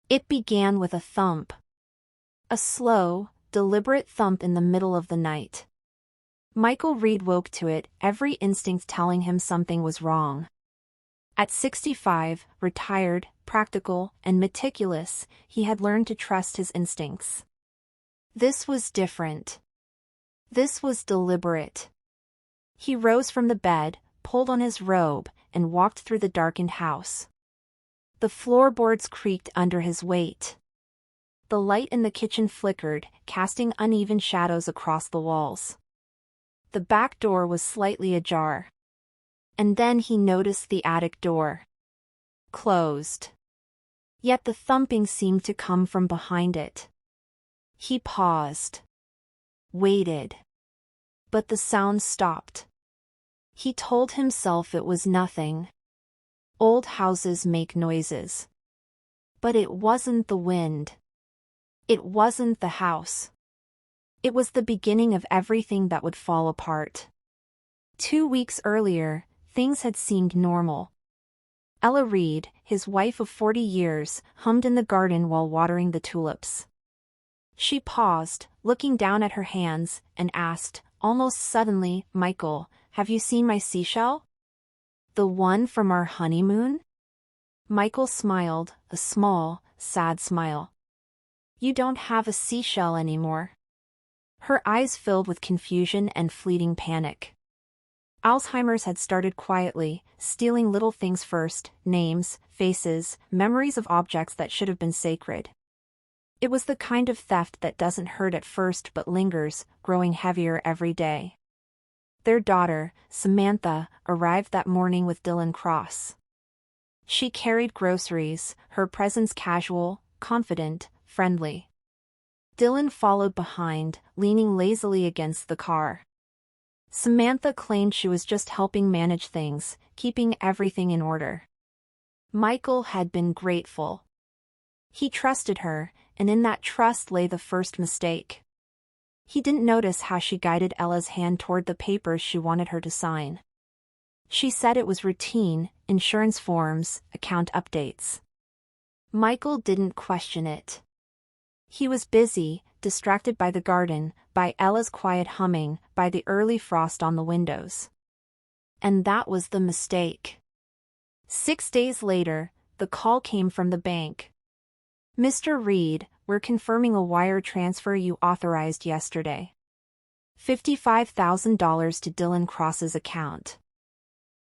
It began with a thump. A slow, deliberate thump in the middle of the night. Michael Reed woke to it, every instinct telling him something was wrong. At 65, retired, practical, and meticulous, he had learned to trust his instincts. This was different. This was deliberate. He rose from the bed, pulled on his robe, and walked through the darkened house. The floorboards creaked under his weight. The light in the kitchen flickered, casting uneven shadows across the walls. The back door was slightly ajar. And then he noticed the attic door. Closed. Yet the thumping seemed to come from behind it. He paused. Waited. But the sound stopped. He told himself it was nothing. Old houses make noises. But it wasn't the wind. It wasn't the house. It was the beginning of everything that would fall apart. 2 weeks earlier, things had seemed normal. Ella Reed, his wife of 40 years, hummed in the garden while watering the tulips. She paused, looking down at her hands, and asked, almost suddenly, "Michael, have you seen my seashell? The one from our honeymoon?" Michael smiled, a small, sad smile. "You don't have a seashell anymore." Her eyes filled with confusion and fleeting panic. Alzheimer's had started quietly, stealing little things first: names, faces, memories of objects that should have been sacred. It was the kind of theft that doesn't hurt at first but lingers, growing heavier every day. Their daughter, Samantha, arrived that morning with Dylan Cross. She carried groceries, her presence casual, confident, friendly. Dylan followed behind, leaning lazily against the car. Samantha claimed she was just helping manage things, keeping everything in order. Michael had been grateful. He trusted her, and in that trust lay the first mistake. He didn't notice how she guided Ella's hand toward the papers she wanted her to sign. She said it was routine, insurance forms, account updates. Michael didn't question it. He was busy, distracted by the garden, by Ella's quiet humming, by the early frost on the windows. And that was the mistake. 6 days later, the call came from the bank. "Mr. Reed, we're confirming a wire transfer you authorized yesterday. $55,000 to Dylan Cross's account."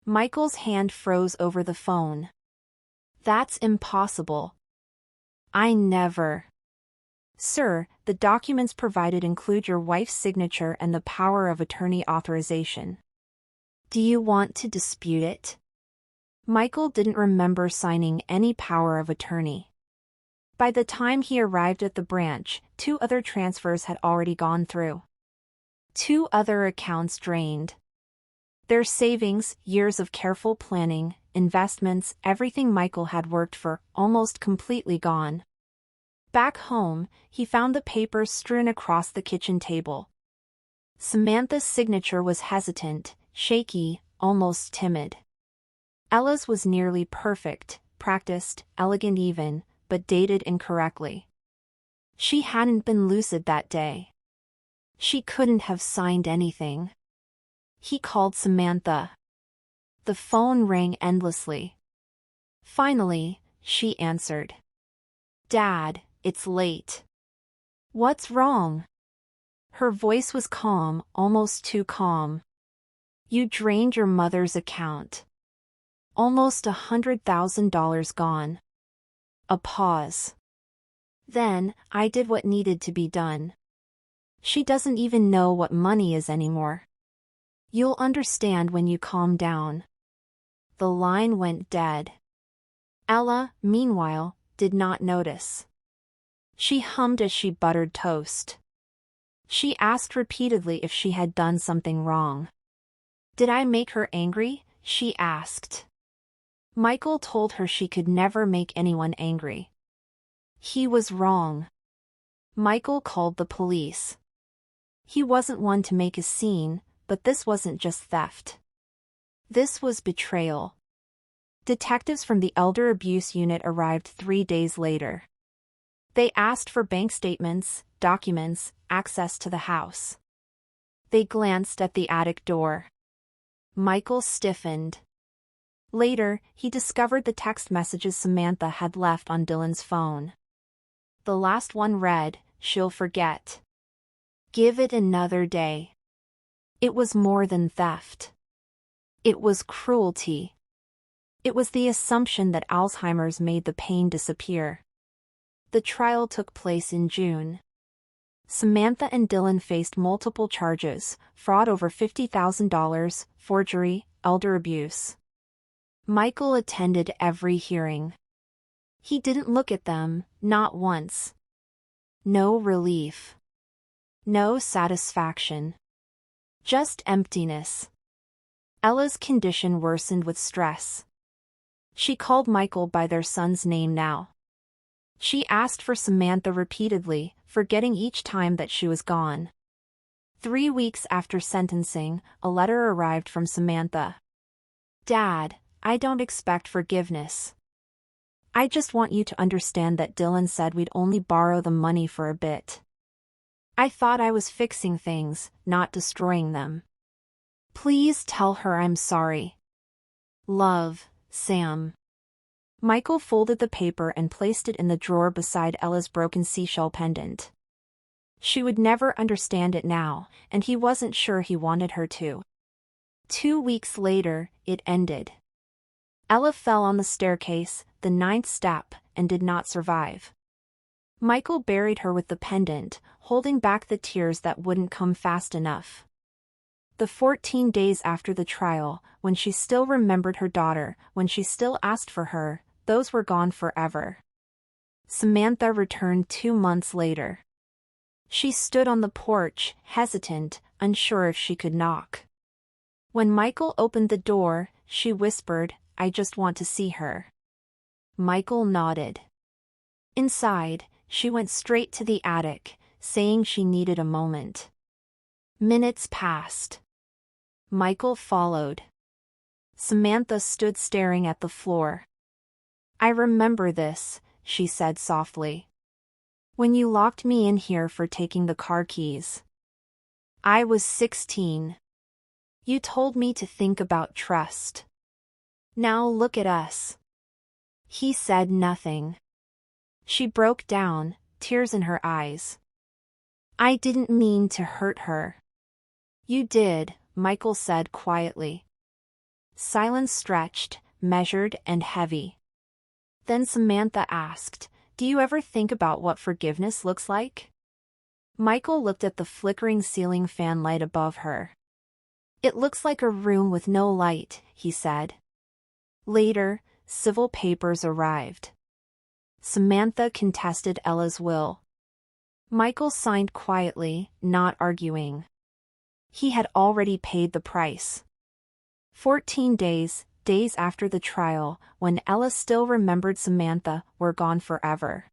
Michael's hand froze over the phone. "That's impossible. I never." "Sir, the documents provided include your wife's signature and the power of attorney authorization. Do you want to dispute it?" Michael didn't remember signing any power of attorney. By the time he arrived at the branch, 2 other transfers had already gone through. 2 other accounts drained. Their savings, years of careful planning, investments, everything Michael had worked for, almost completely gone. Back home, he found the papers strewn across the kitchen table. Samantha's signature was hesitant, shaky, almost timid. Ella's was nearly perfect, practiced, elegant even, but dated incorrectly. She hadn't been lucid that day. She couldn't have signed anything. He called Samantha. The phone rang endlessly. Finally, she answered. "Dad, it's late." "What's wrong?" Her voice was calm, almost too calm. "You drained your mother's account. Almost $100,000 gone." A pause. "Then, I did what needed to be done. She doesn't even know what money is anymore. You'll understand when you calm down." The line went dead. Ella, meanwhile, did not notice. She hummed as she buttered toast. She asked repeatedly if she had done something wrong. "Did I make her angry?" she asked. Michael told her she could never make anyone angry. He was wrong. Michael called the police. He wasn't one to make a scene, but this wasn't just theft. This was betrayal. Detectives from the Elder Abuse Unit arrived 3 days later. They asked for bank statements, documents, access to the house. They glanced at the attic door. Michael stiffened. Later, he discovered the text messages Samantha had left on Dylan's phone. The last one read, "She'll forget. Give it another day." It was more than theft. It was cruelty. It was the assumption that Alzheimer's made the pain disappear. The trial took place in June. Samantha and Dylan faced multiple charges: fraud over $50,000, forgery, elder abuse. Michael attended every hearing. He didn't look at them, not once. No relief. No satisfaction. Just emptiness. Ella's condition worsened with stress. She called Michael by their son's name now. She asked for Samantha repeatedly, forgetting each time that she was gone. 3 weeks after sentencing, a letter arrived from Samantha. "Dad, I don't expect forgiveness. I just want you to understand that Dylan said we'd only borrow the money for a bit. I thought I was fixing things, not destroying them. Please tell her I'm sorry. Love, Sam." Michael folded the paper and placed it in the drawer beside Ella's broken seashell pendant. She would never understand it now, and he wasn't sure he wanted her to. 2 weeks later, it ended. Ella fell on the staircase, the 9th step, and did not survive. Michael buried her with the pendant, holding back the tears that wouldn't come fast enough. The 14 days after the trial, when she still remembered her daughter, when she still asked for her, those were gone forever. Samantha returned 2 months later. She stood on the porch, hesitant, unsure if she could knock. When Michael opened the door, she whispered, "I just want to see her." Michael nodded. Inside, she went straight to the attic, saying she needed a moment. Minutes passed. Michael followed. Samantha stood staring at the floor. "I remember this," she said softly. "When you locked me in here for taking the car keys. I was 16. You told me to think about trust. Now look at us." He said nothing. She broke down, tears in her eyes. "I didn't mean to hurt her." "You did," Michael said quietly. Silence stretched, measured and heavy. Then Samantha asked, "Do you ever think about what forgiveness looks like?" Michael looked at the flickering ceiling fan light above her. "It looks like a room with no light," he said. Later, civil papers arrived. Samantha contested Ella's will. Michael signed quietly, not arguing. He had already paid the price. 14 days after the trial, when Ella still remembered Samantha, were gone forever.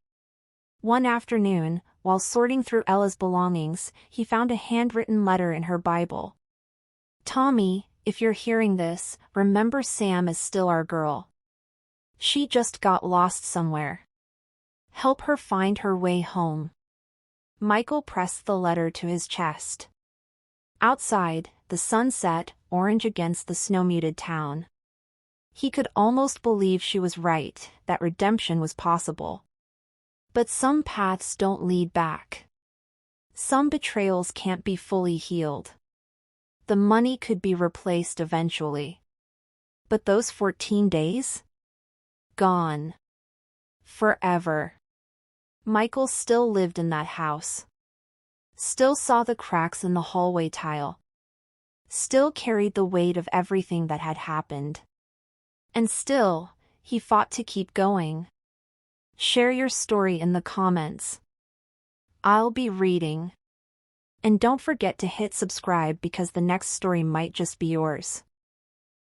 One afternoon, while sorting through Ella's belongings, he found a handwritten letter in her Bible. "Tommy, if you're hearing this, remember Sam is still our girl. She just got lost somewhere. Help her find her way home." Michael pressed the letter to his chest. Outside, the sun set, orange against the snow-muted town. He could almost believe she was right, that redemption was possible. But some paths don't lead back. Some betrayals can't be fully healed. The money could be replaced eventually. But those 14 days? Gone. Forever. Michael still lived in that house. Still saw the cracks in the hallway tile. Still carried the weight of everything that had happened. And still, he fought to keep going. Share your story in the comments. I'll be reading. And don't forget to hit subscribe because the next story might just be yours.